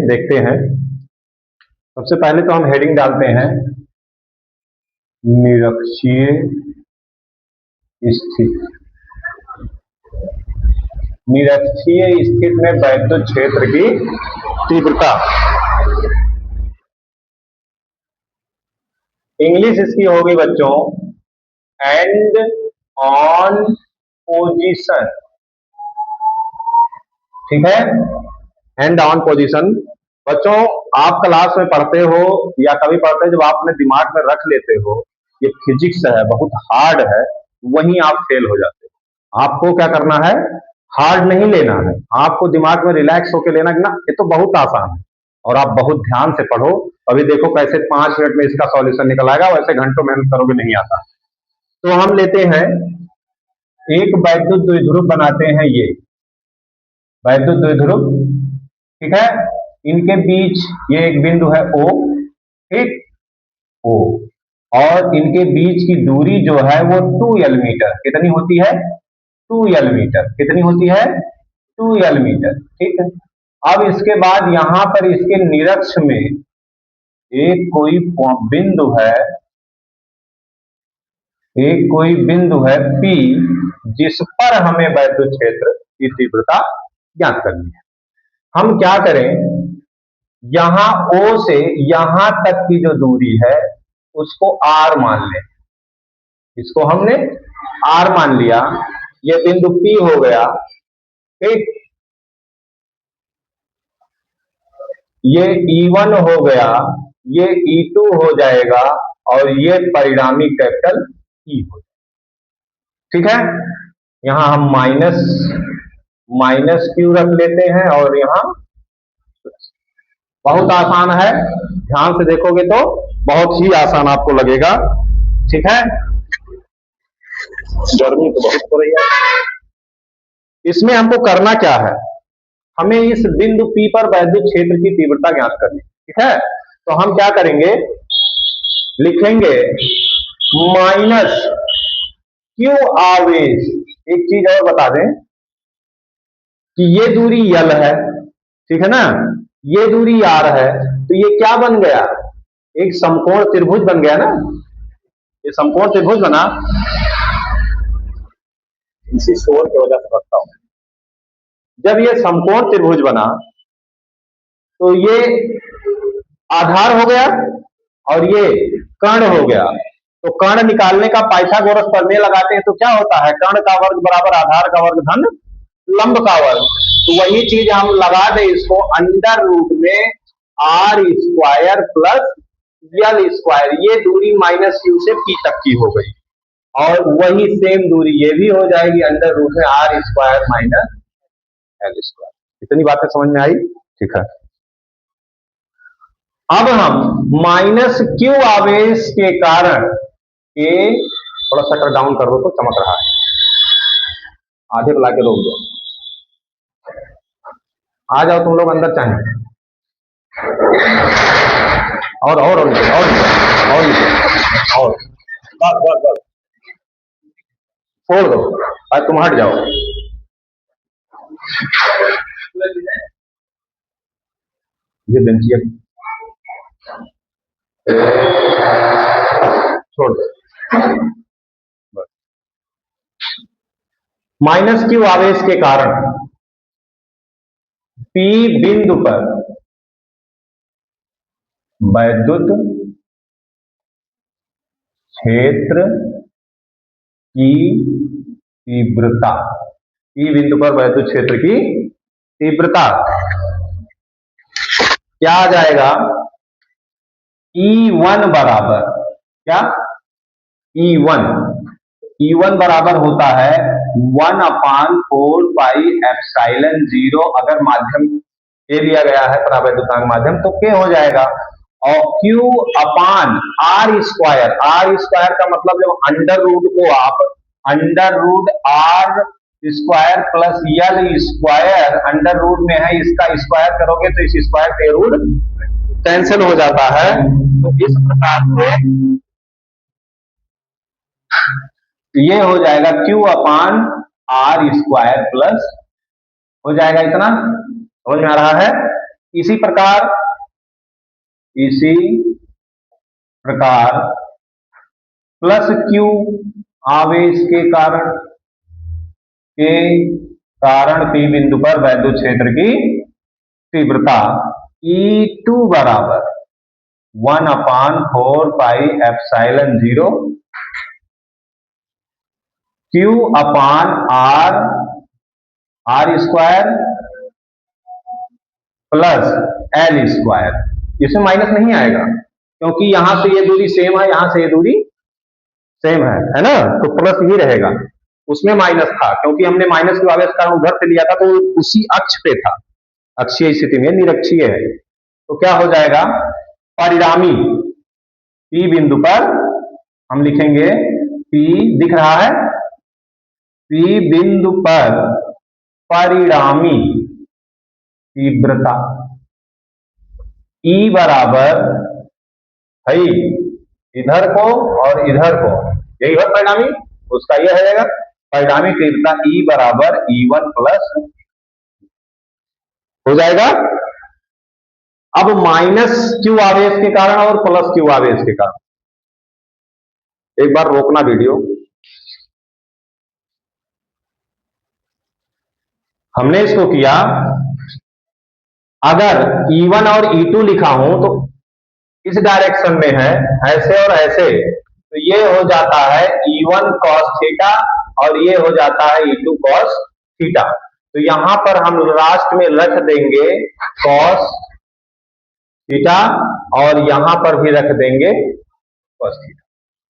देखते हैं। सबसे पहले तो हम हेडिंग डालते हैं निरक्षीय स्थिति। निरक्षीय स्थिति में वैद्युत क्षेत्र की तीव्रता। इंग्लिश इसकी होगी बच्चों एंड ऑन पोजीशन। ठीक है, एंड ऑन पोजीशन। बच्चों आप क्लास में पढ़ते हो या कभी पढ़ते हो, जब आप अपने दिमाग में रख लेते हो ये फिजिक्स है, बहुत हार्ड है, वहीं आप फेल हो जाते हो। आपको क्या करना है, हार्ड नहीं लेना है, आपको दिमाग में रिलैक्स होकर लेना कि ना ये तो बहुत आसान है, और आप बहुत ध्यान से पढ़ो। अभी देखो कैसे 5 मिनट में इसका सॉल्यूशन निकल आएगा, वैसे घंटों मेहनत करोगे नहीं आता। तो हम लेते हैं एक वैद्युत द्विध्रुव बनाते हैं, ये वैद्युत द्विध्रुव, ठीक है। इनके बीच ये एक बिंदु है O, ठीक, O, और इनके बीच की दूरी जो है वो 2L मीटर। कितनी होती है? 2L metre. कितनी होती है? 2L मीटर, ठीक है। अब इसके बाद यहां पर इसके निरक्ष में एक कोई बिंदु है, एक कोई बिंदु है P, जिस पर हमें वैद्युत क्षेत्र की तीव्रता ज्ञात करनी है। हम क्या करें, यहां O से यहां तक की जो दूरी है उसको R मान लें। इसको हमने R मान लिया, ये बिंदु P हो गया, ठीक। ये E1 हो गया, ये E2 हो जाएगा, और ये परिणामी कैपिटल E हो जाएगा, ठीक है। यहां हम माइनस Q रख लेते हैं, और यहां बहुत आसान है, ध्यान से देखोगे तो बहुत ही आसान आपको लगेगा, ठीक है। गर्मी तो बहुत हो रही है। इसमें हमको करना क्या है, हमें इस बिंदु P पर वैद्युत क्षेत्र की तीव्रता ज्ञात करनी, ठीक है। तो हम क्या करेंगे, लिखेंगे माइनस Q आवेश। एक चीज और बता दें कि ये दूरी L है, ठीक है ना, ये दूरी R है, तो ये क्या बन गया, एक समकोण त्रिभुज बन गया ना। ये समकोण त्रिभुज बना, इसी शोर की वजह से रखता हूं। जब ये समकोण त्रिभुज बना तो ये आधार हो गया और ये कर्ण हो गया। तो कर्ण निकालने का पाइथागोरस प्रमेय लगाते हैं तो क्या होता है, कर्ण का वर्ग बराबर आधार का वर्ग धन लंब का वर्ग। तो वही चीज हम लगा दे इसको, अंडर रूट में R square plus L square. ये दूरी माइनस Q से P तक की हो गई, और वही सेम दूरी ये भी हो जाएगी, अंडर रूट में R square minus L square. इतनी बातें समझ में आई, ठीक है। अब हम माइनस Q आवेश के कारण के, थोड़ा शटर डाउन कर दो तो चमक रहा है, आधे बुला के रोक दो। आ जाओ तुम लोग अंदर, चाहे और नीचे, और बस छोड़ दो, आज तुम हट जाओ। ये बेंचिया छोड़ दो, बस। माइनस Q आवेश के कारण P बिंदु पर वैद्युत क्षेत्र की तीव्रता, P बिंदु पर वैद्युत क्षेत्र की तीव्रता क्या आ जाएगा, E1 बराबर क्या, E1 बराबर होता है 1/4 पाई एप्सिलॉन 0। अगर माध्यम ए लिया गया है परावैद्युतांक माध्यम तो K हो जाएगा, और Q upon R square. R square का मतलब जब अंडर रूट को आप under root R square plus L square under root में है, इसका स्क्वायर करोगे तो इस स्क्वायर के रूट कैंसिल हो जाता है। तो इस प्रकार से ये हो जाएगा Q upon R square plus हो जाएगा, इतना समझ में आ रहा है। इसी प्रकार प्लस क्यू आवेश के कारण पी बिंदु पर वैद्युत क्षेत्र की तीव्रता E2 बराबर 1/4πε0 Q upon R square plus L square. इसमें माइनस नहीं आएगा क्योंकि यहां से ये दूरी सेम है, यहां से ये दूरी सेम है ना, तो प्लस ही रहेगा। उसमें माइनस था क्योंकि हमने माइनस के आवेश कारण उधर से लिया था, तो उसी अक्ष पे था, अक्षीय स्थिति में निरक्षीय है। तो क्या हो जाएगा, परिणामी P बिंदु पर हम लिखेंगे, P दिख रहा है, P बिंदु पर परिणामी तीव्रता E बराबर है इधर को और इधर को, यही है परिणामी, उसका यह हो जाएगा परिणामी तीव्रता E बराबर E1 प्लस हो जाएगा। अब माइनस क्यू आवेश के कारण और प्लस क्यू आवेश के कारण, एक बार रोकना वीडियो। हमने इसको किया, अगर E1 और E2 लिखा हूं तो इस डायरेक्शन में है, ऐसे और ऐसे, तो ये हो जाता है E1 cos थीटा और ये हो जाता है E2 cos थीटा। तो यहां पर हम लास्ट में रख देंगे cos थीटा और यहां पर भी रख देंगे cos थीटा।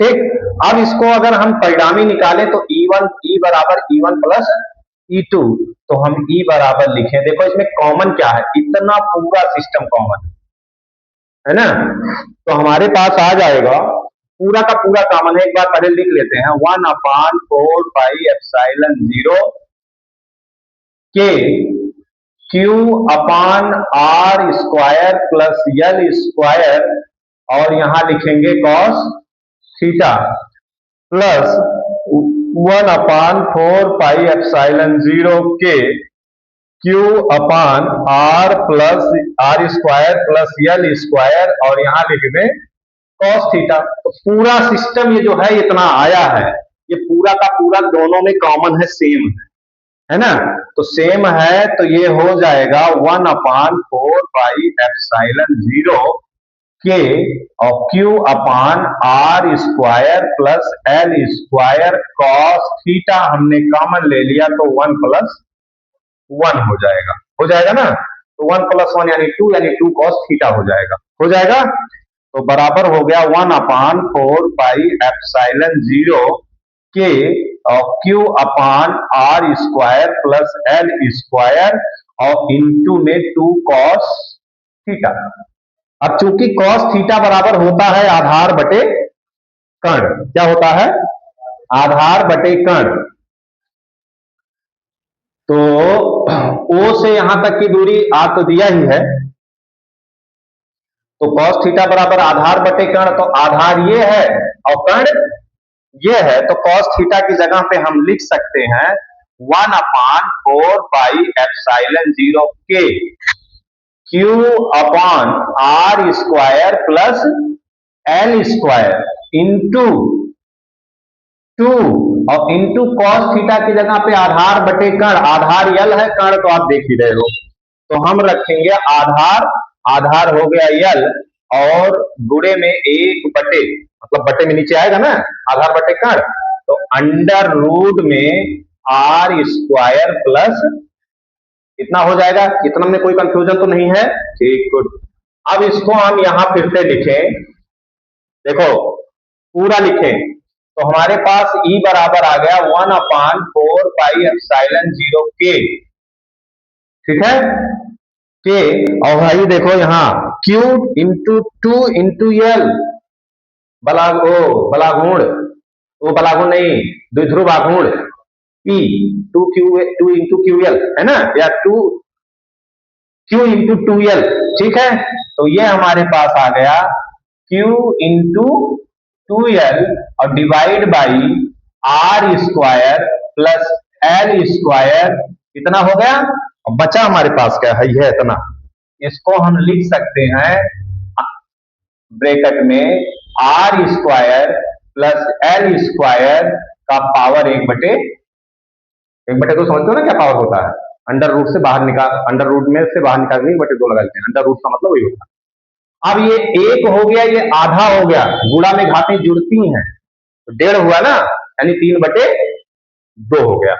ठीक, अब इसको अगर हम परिणामी निकालें तो E बराबर E1 प्लस E2, तो हम E बराबर लिखें, देखो इसमें कॉमन क्या है, इतना पूरा सिस्टम कॉमन है ना, तो हमारे पास आ जाएगा पूरा का पूरा कॉमन है। एक बार पहले लिख लेते हैं, 1/4πε0 के Q upon R square plus L square और यहां लिखेंगे cos थीटा प्लस 1/4πε0 के Q upon R square plus L square और यहां लिख दें cos थीटा। तो पूरा सिस्टम ये जो है इतना आया है, ये पूरा का पूरा दोनों में कॉमन है, सेम है ना, तो सेम है, तो ये हो जाएगा 1/4πε0 के और Q upon R square plus L square cos theta हमने कॉमन ले लिया तो 1 + 1 हो जाएगा ना, तो 1 + 1 यानी 2 cos थीटा हो जाएगा। तो बराबर हो गया 1/4πε0 के और Q upon R square plus L square और इंटू में 2 cos थीटा। अब चूंकि cos थीटा बराबर होता है आधार बटे कर्ण, क्या होता है, आधार बटे कर्ण, तो O से यहां तक की दूरी आप तो दिया ही है, तो cos थीटा बराबर आधार बटे कर्ण, तो आधार ये है और कर्ण ये है, तो cos थीटा की जगह पे हम लिख सकते हैं 1/4πε0 के Q upon R square plus L square into 2 और इंटू cos थीटा की जगह पे आधार बटे कर्ण, आधार L है, कर्ण तो आप देख ही रहे हो, तो हम रखेंगे आधार हो गया L और गुणे में 1 बटे, मतलब बटे में नीचे आएगा ना, आधार बटे कर्ण, तो अंडर रूट में R स्क्वायर प्लस इतना हो जाएगा। इतना में कोई कंफ्यूजन तो नहीं है, ठीक, गुड। अब इसको हम यहां फिर से लिखें, देखो पूरा लिखें, तो हमारे पास E बराबर आ गया 1/4πε0 के, ठीक है, के और भाई देखो यहां Q इंटू 2 इंटू L बलागुण नहीं, द्विध्रुव आघूर्ण P 2 इंटू QL है ना, या 2Q इंटू 2L, ठीक है, तो ये हमारे पास आ गया Q इंटू 2L और divide by R square plus L square, इतना हो गया, और बचा हमारे पास क्या है, ये इतना, इसको हम लिख सकते हैं ब्रैकेट में R square plus L square का पावर एक बटे दो। समझते हो ना क्या पावर होता है? अंडर रूट से बाहर निकाल, अंडर रूट में से बाहर निकाल के एक बटे दो लगा लेते हैं। अंडर रूट का मतलब वही होता है। अब ये एक हो गया, ये आधा हो गया, गुणा में घातें जुड़ती हैं तो डेढ़ हुआ ना, यानी 3/2 हो गया।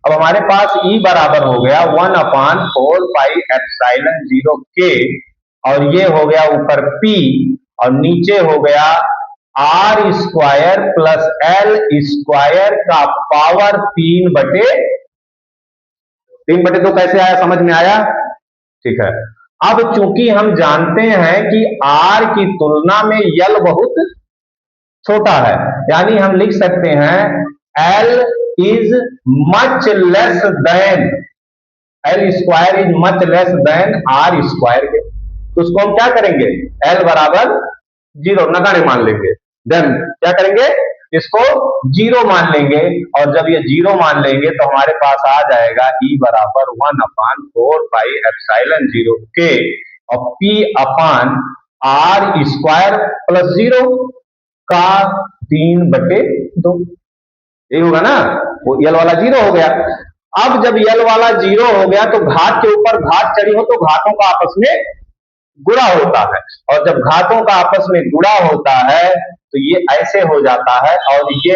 अब हमारे पास ई बराबर हो गया 1/4πε0 k, और ये हो गया ऊपर p, और नीचे हो गया R square plus L square का पावर 3/2। कैसे आया, समझ में आया? ठीक है। अब चूंकि हम जानते हैं कि आर की तुलना में यल बहुत छोटा है, यानी हम लिख सकते हैं L is much less than, L square is much less than R square के। तो उसको हम क्या करेंगे, एल बराबर 0 नकारे मान लेंगे। देन क्या करेंगे, इसको 0 मान लेंगे, और जब ये 0 मान लेंगे तो हमारे पास आ जाएगा ई बराबर 1/4πε0 k, और p upon R square plus 0 का 3/2। ये होगा ना, वो यल वाला 0 हो गया। अब जब यल वाला 0 हो गया तो घात के ऊपर घात चढ़ी हो तो घातों का आपस में गुणा होता है, और जब घातों का आपस में गुणा होता है तो ये ऐसे हो जाता है, और ये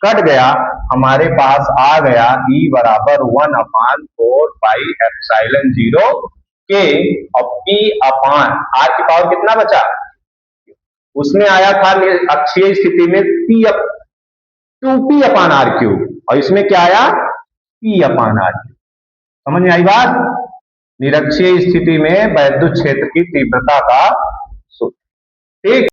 कट गया। हमारे पास आ गया ई बराबर 1/4πε0 के, और p अपान आर की पावर कितना बचा, उसमें आया था अक्षीय स्थिति में 2p अपान आर क्यूब, और इसमें क्या आया, p अपान आर क्यूब। समझ में आई बात? निरक्षीय स्थिति में वैद्युत क्षेत्र की तीव्रता का सूत्र। ठीक।